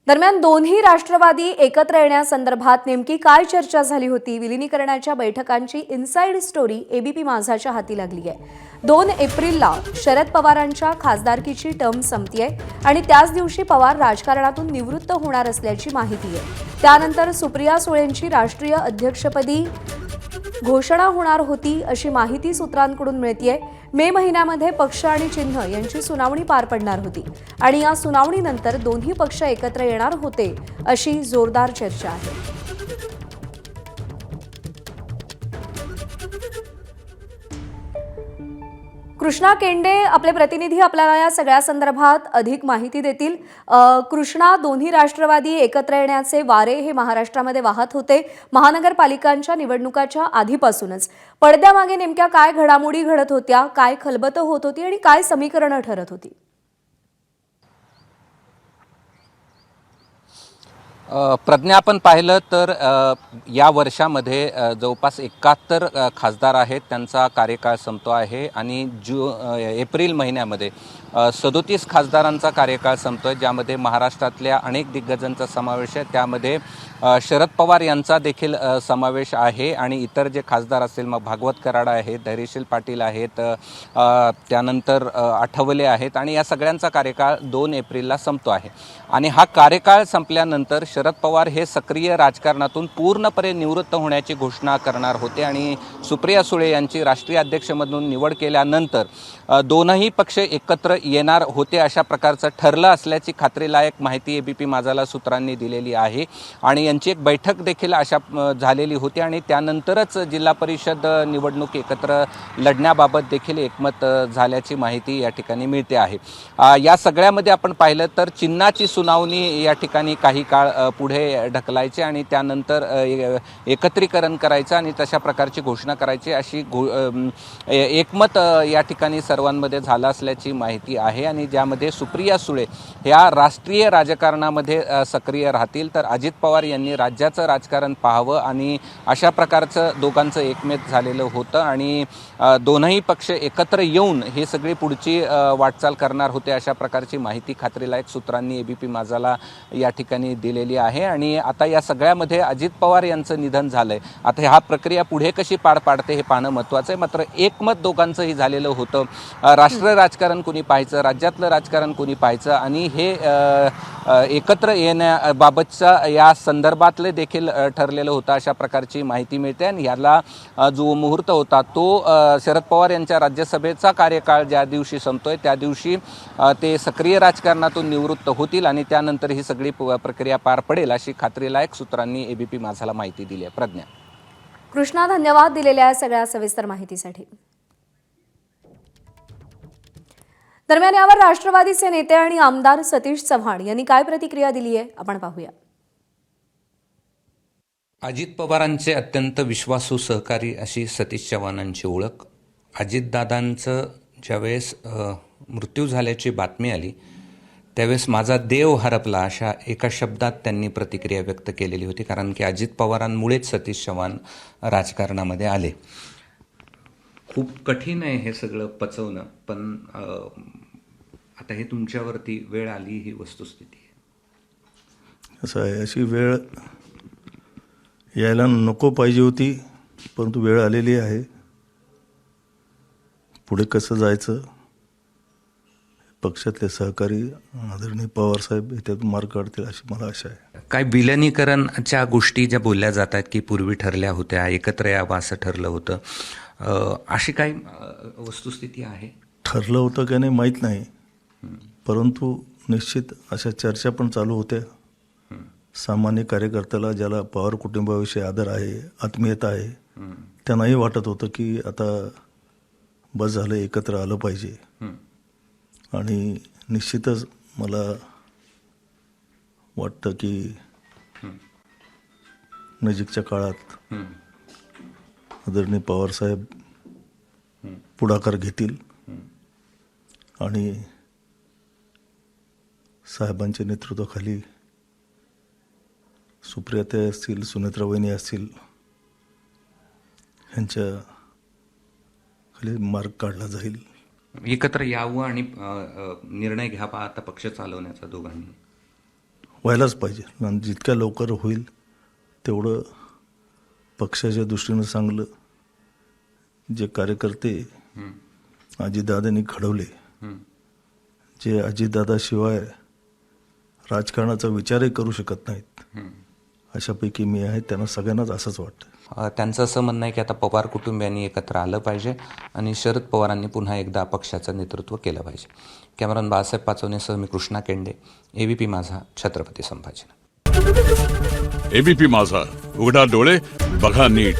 दरम्यान दोन्ही राष्ट्रवादी एकत्र येण्यासंदर्भात नेमकी काय चर्चा झाली होती? विलिनीकरणाच्या बैठकांची इनसाइड स्टोरी एबीपी माझाच्या हाती लागली आहे। 2 एप्रिलला शरद पवारांच्या खासदारकीची टर्म संपतीये आणि त्याच दिवशी पवार राजकारणातून निवृत्त होणार असल्याची माहिती आहे। त्यानंतर सुप्रिया सुळेंची राष्ट्रीय अध्यक्षपदी घोषणा होणार होती अशी माहिती सूत्रांकडून मिळतेय। मे महिन्यामध्ये पक्ष आणि चिन्ह यांची सुनावणी पार पडणार होती आणि या सुनावणीनंतर दोन्ही पक्ष एकत्र येणार होते अशी जोरदार चर्चा आहे। कृष्णा केंडे आपले प्रतिनिधी आपल्याला या सगळ्या संदर्भात अधिक माहिती देतील। कृष्णा, दोन्ही राष्ट्रवादी एकत्र येण्याचे वारे हे महाराष्ट्रामध्ये वाहत होते महानगरपालिकांच्या निवडणुकाच्या आधीपासूनच। पडद्यामागे नेमक्या काय घडामोडी घडत होत्या, काय खलबतं होत होती आणि काय समीकरणं ठरत होती? प्रज्ञा, आपण पाहिलं तर या वर्षामध्ये जवळपास 71 खासदार आहेत, त्यांचा कार्यकाळ संपतो आहे आणि एप्रिल महिन्यामध्ये 37 खासदारांचा कार्यकाळ संपतोय, ज्यामध्ये महाराष्ट्रातल्या अनेक दिग्गजांचा समावेश आहे। त्यामध्ये शरद पवार यांचा देखील समावेश आहे आणि इतर जे खासदार असतील, मग भागवत कराड आहेत, धैर्यशील पाटील आहेत, त्यानंतर आठवले आहेत आणि या सगळ्यांचा कार्यकाळ 2 एप्रिलला संपतो आहे। आणि हा कार्यकाळ संपल्यानंतर शरद पवार हे सक्रिय राजकारणातून पूर्णपणे निवृत्त होण्याची घोषणा करणार होते आणि सुप्रिया सुळे यांची राष्ट्रीय अध्यक्ष म्हणून निवड केल्यानंतर दोनही पक्ष एकत्र येणार होते अशा प्रकारचं ठरलं असल्याची खात्रीलायक माहिती एबीपी माझाला सूत्रांनी दिलेली आहे आणि यांची एक बैठक देखील अशा झालेली होती आणि त्यानंतरच जिल्हा परिषद निवडणूक एकत्र लढण्याबाबत देखील एकमत झाल्याची माहिती या ठिकाणी मिळते आहे। या सगळ्यामध्ये आपण पाहिलं तर चिन्हाची सुनावणी या ठिकाणी काही काळ पुढे ढकलायचे आणि त्यानंतर एकत्रीकरण करायचं आणि तशा प्रकारची घोषणा करायची अशी एकमत या ठिकाणी सर्वांमध्ये झालं असल्याची माहिती आहे आणि ज्यामध्ये सुप्रिया सुळे ह्या राष्ट्रीय राजकारणामध्ये सक्रिय राहतील तर अजित पवार यांनी राज्याचं राजकारण पाहावं आणि अशा प्रकारचं दोघांचं एकमत झालेलं होतं आणि दोनही पक्ष एकत्र येऊन हे सगळी पुढची वाटचाल करणार होते अशा प्रकारची माहिती खात्रीलायक सूत्रांनी एबीपी माझाला या ठिकाणी दिलेली आहे। आणि आता या सगळ्यामध्ये अजित पवार यांचं निधन झालंय, आता हा प्रक्रिया पुढे कशी पार पाडते हे पाहणं महत्त्वाचं आहे। मात्र एकमत दोघांचंही झालेलं होतं, राष्ट्रीय राजकारण कोणी पाहायचं, राज्यातलं राजकारण कोणी पाहायचं आणि हे एकत्र येण्याबाबतचा या संदर्भातले देखील ठरलेलं होतं अशा प्रकारची माहिती मिळते। आणि याला जो मुहूर्त होता तो शरद पवार यांच्या राज्यसभेचा कार्यकाळ ज्या दिवशी संपतोय त्या दिवशी ते सक्रिय राजकारणातून निवृत्त होतील आणि त्यानंतर ही सगळी प्रक्रिया पार पडेल अशी खात्रीलायक सूत्रांनी एबीपी माझाला माहिती दिली आहे। प्रज्ञा। कृष्णा, धन्यवाद दिलेल्या सगळ्या सविस्तर माहितीसाठी। दरम्यान यावर राष्ट्रवादीचे नेते आणि आमदार सतीश चव्हाण यांनी काय प्रतिक्रिया दिली आहे आपण पाहूया। अजित पवारांचे अत्यंत विश्वासू सहकारी अशी सतीश चव्हाणांची ओळख। अजितदादांचं ज्यावेळेस मृत्यू झाल्याची बातमी आली त्यावेळेस माझा देव हरपला अशा एका शब्दात त्यांनी प्रतिक्रिया व्यक्त केलेली होती, कारण की अजित पवारांमुळेच सतीश चव्हाण राजकारणामध्ये आले। खूप कठीण आहे हे सगळं पचवणं, पण आता हे तुमच्यावरती वेळ आली ही वस्तुस्थिती आहे। असं आहे, अशी वेळ यायला नको पाहिजे होती, परंतु वेळ आलेली आहे। पुढे कसं जायचं, पक्षातले सहकारी आदरणीय पवारसाहेब याच्यातून मार्ग काढतील अशी मला आशा आहे। काय विलनीकरणाच्या गोष्टी ज्या बोलल्या जातात की पूर्वी ठरल्या होत्या, एकत्र यावं असं ठरलं होतं, अशी काही वस्तुस्थिती आहे? ठरलं होतं की नाही माहीत नाही, परंतु निश्चित अशा चर्चा पण चालू होत्या। सामान्य कार्यकर्त्याला ज्याला पवार कुटुंबाविषयी आदर आहे, आत्मीयता आहे, त्यांनाही वाटत होतं की आता बस झालं, एकत्र आलं पाहिजे। आणि निश्चितच मला वाटतं की नजीकच्या काळात आदरणीय पवारसाहेब पुढाकार घेतील आणि साहेबांच्या नेतृत्वाखाली सुप्रियाताई असतील, सुनेत्रा वहिनी असतील, ह्यांच्या खाली मार्ग काढला जाईल। एकत्र यावं आणि निर्णय घ्यावा आता पक्ष चालवण्याचा दोघांनी। व्हायलाच पाहिजे आणि जितक्या लवकर होईल तेवढं पक्षाच्या दृष्टीनं चांगलं. जे कार्यकर्ते अजितदादांनी घडवले, जे अजितदादाशिवाय राजकारणाचा विचारही करू शकत नाहीत, अशापैकी मी आहे. त्यांना सगळ्यांनाच असंच वाटतं. त्यांचं असं म्हणणं आहे की आता पवार कुटुंबियांनी एकत्र आलं पाहिजे आणि शरद पवारांनी पुन्हा एकदा पक्षाचं नेतृत्व केलं पाहिजे. कॅमेरामन बाळासाहेब पाचवणेसह मी कृष्णा केंडे, एबीपी माझा, छत्रपती संभाजीनगर. एबीपी माझा, उघडा डोळे बघा नीट.